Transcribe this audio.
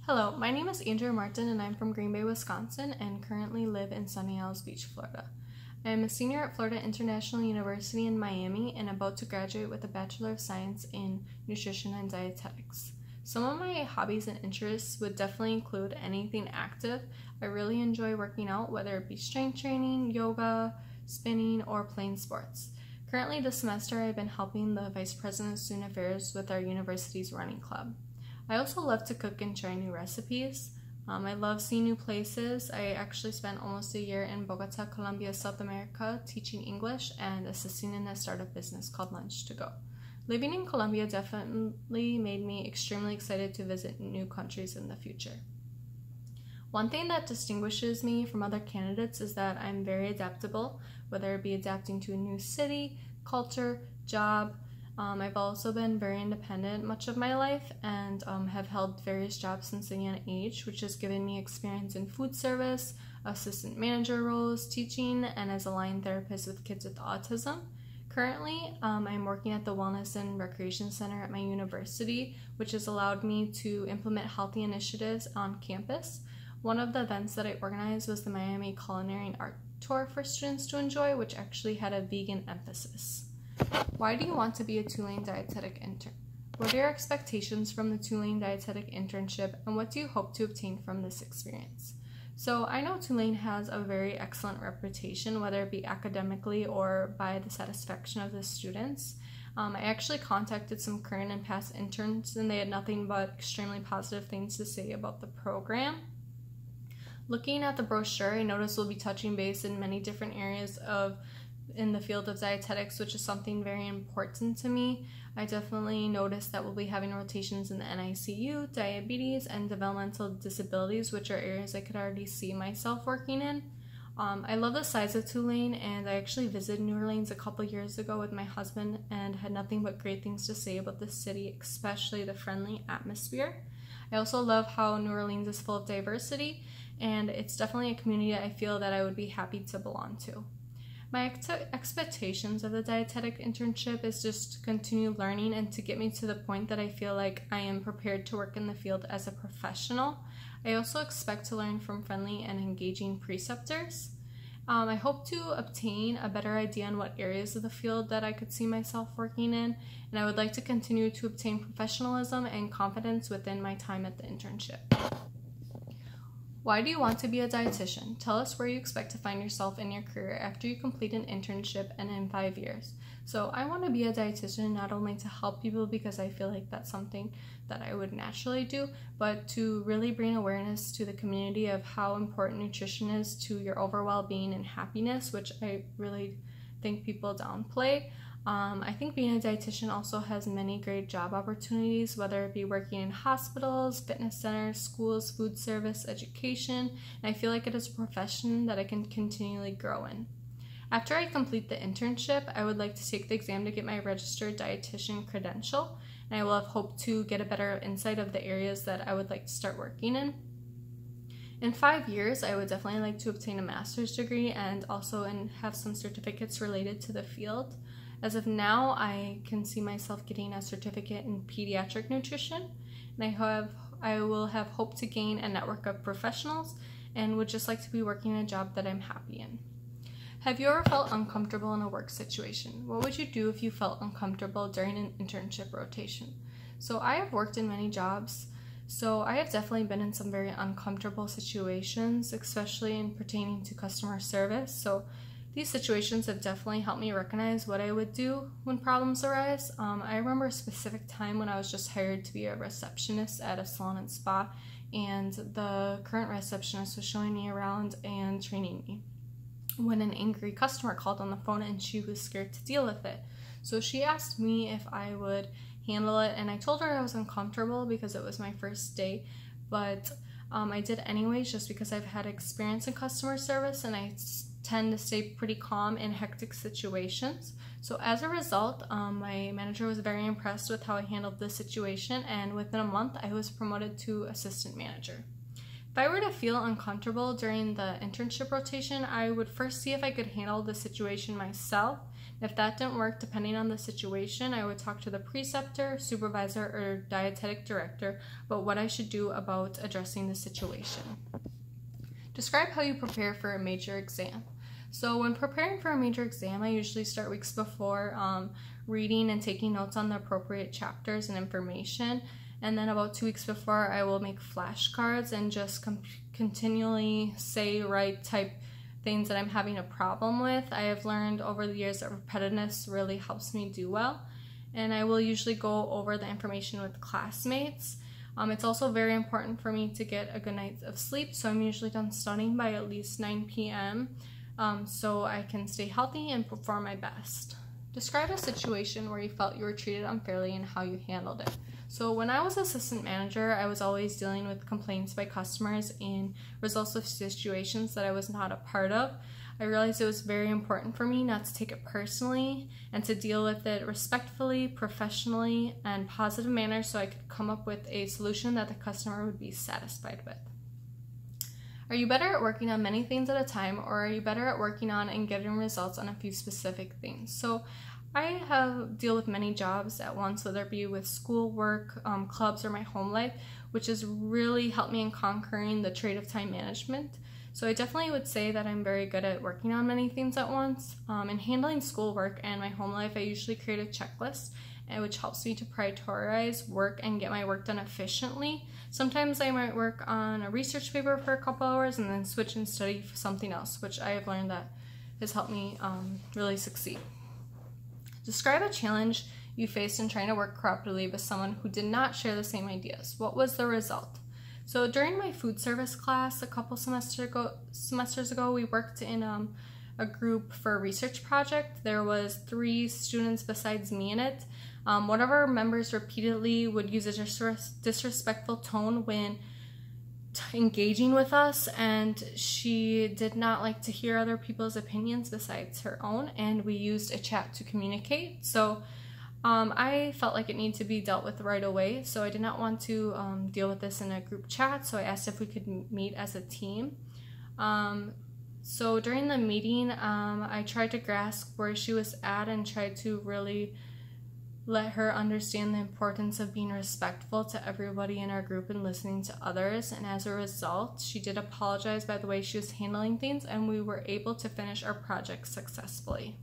Hello, my name is Andrea Martin and I'm from Green Bay, Wisconsin and currently live in Sunny Isles Beach, Florida. I am a senior at Florida International University in Miami and about to graduate with a Bachelor of Science in Nutrition and Dietetics. Some of my hobbies and interests would definitely include anything active. I really enjoy working out, whether it be strength training, yoga, spinning, or playing sports. Currently this semester I've been helping the Vice President of Student Affairs with our university's running club. I also love to cook and try new recipes. I love seeing new places. I actually spent almost a year in Bogota, Colombia, South America, teaching English and assisting in a startup business called Lunch to Go. Living in Colombia definitely made me extremely excited to visit new countries in the future. One thing that distinguishes me from other candidates is that I'm very adaptable, whether it be adapting to a new city, culture, job. I've also been very independent much of my life and have held various jobs since a young age, which has given me experience in food service, assistant manager roles, teaching, and as a line therapist with kids with autism. Currently, I'm working at the Wellness and Recreation Center at my university, which has allowed me to implement healthy initiatives on campus. One of the events that I organized was the Miami Culinary and Art Tour for students to enjoy, which actually had a vegan emphasis. Why do you want to be a Tulane Dietetic intern? What are your expectations from the Tulane Dietetic internship, and what do you hope to obtain from this experience? So I know Tulane has a very excellent reputation, whether it be academically or by the satisfaction of the students. I actually contacted some current and past interns, and they had nothing but extremely positive things to say about the program. Looking at the brochure, I noticed we'll be touching base in many different areas in the field of dietetics, which is something very important to me. I definitely noticed that we'll be having rotations in the NICU, diabetes, and developmental disabilities, which are areas I could already see myself working in. I love the size of Tulane, and I actually visited New Orleans a couple years ago with my husband and had nothing but great things to say about the city, especially the friendly atmosphere. I also love how New Orleans is full of diversity, and it's definitely a community I feel that I would be happy to belong to. My expectations of the dietetic internship is just to continue learning and to get me to the point that I feel like I am prepared to work in the field as a professional. I also expect to learn from friendly and engaging preceptors. I hope to obtain a better idea on what areas of the field that I could see myself working in, and I would like to continue to obtain professionalism and confidence within my time at the internship. Why do you want to be a dietitian? Tell us where you expect to find yourself in your career after you complete an internship and in 5 years. So I want to be a dietitian not only to help people because I feel like that's something that I would naturally do, but to really bring awareness to the community of how important nutrition is to your overall well-being and happiness, which I really think people downplay. I think being a dietitian also has many great job opportunities, whether it be working in hospitals, fitness centers, schools, food service, education, and I feel like it is a profession that I can continually grow in. After I complete the internship, I would like to take the exam to get my registered dietitian credential, and I will have hoped to get a better insight of the areas that I would like to start working in. In 5 years, I would definitely like to obtain a master's degree and also have some certificates related to the field. As of now, I can see myself getting a certificate in pediatric nutrition, and I will have hoped to gain a network of professionals and would just like to be working in a job that I'm happy in. Have you ever felt uncomfortable in a work situation? What would you do if you felt uncomfortable during an internship rotation? So I have worked in many jobs, so I have definitely been in some very uncomfortable situations, especially in pertaining to customer service. So these situations have definitely helped me recognize what I would do when problems arise. I remember a specific time when I was just hired to be a receptionist at a salon and spa, and the current receptionist was showing me around and training me when an angry customer called on the phone and she was scared to deal with it. So she asked me if I would handle it, and I told her I was uncomfortable because it was my first day, but I did anyways just because I've had experience in customer service and I tend to stay pretty calm in hectic situations. So as a result, my manager was very impressed with how I handled the situation, and within a month I was promoted to assistant manager. If I were to feel uncomfortable during the internship rotation, I would first see if I could handle the situation myself. If that didn't work, depending on the situation, I would talk to the preceptor, supervisor, or dietetic director about what I should do about addressing the situation. Describe how you prepare for a major exam. So when preparing for a major exam, I usually start weeks before reading and taking notes on the appropriate chapters and information. And then about 2 weeks before, I will make flashcards and just continually say, write, type things that I'm having a problem with. I have learned over the years that repetitiveness really helps me do well. And I will usually go over the information with classmates. It's also very important for me to get a good night of sleep, so I'm usually done studying by at least 9 p.m. So I can stay healthy and perform my best. Describe a situation where you felt you were treated unfairly and how you handled it. So when I was assistant manager, I was always dealing with complaints by customers and results of situations that I was not a part of. I realized it was very important for me not to take it personally and to deal with it respectfully, professionally, and positive manner so I could come up with a solution that the customer would be satisfied with. Are you better at working on many things at a time, or are you better at working on and getting results on a few specific things? So I deal with many jobs at once, whether it be with school, work, clubs, or my home life, which has really helped me in conquering the trait of time management. So I definitely would say that I'm very good at working on many things at once. In handling schoolwork and my home life, I usually create a checklist, which helps me to prioritize work and get my work done efficiently. Sometimes I might work on a research paper for a couple hours and then switch and study for something else, which I have learned that has helped me really succeed. Describe a challenge you faced in trying to work cooperatively with someone who did not share the same ideas. What was the result? So during my food service class a couple semesters ago, we worked in a group for a research project. There was 3 students besides me in it. One of our members repeatedly would use a disrespectful tone when engaging with us, and she did not like to hear other people's opinions besides her own, and we used a chat to communicate. So I felt like it needed to be dealt with right away, so I did not want to deal with this in a group chat, so I asked if we could meet as a team. So during the meeting, I tried to grasp where she was at and tried to really let her understand the importance of being respectful to everybody in our group and listening to others. And as a result, she did apologize by the way she was handling things, and we were able to finish our project successfully.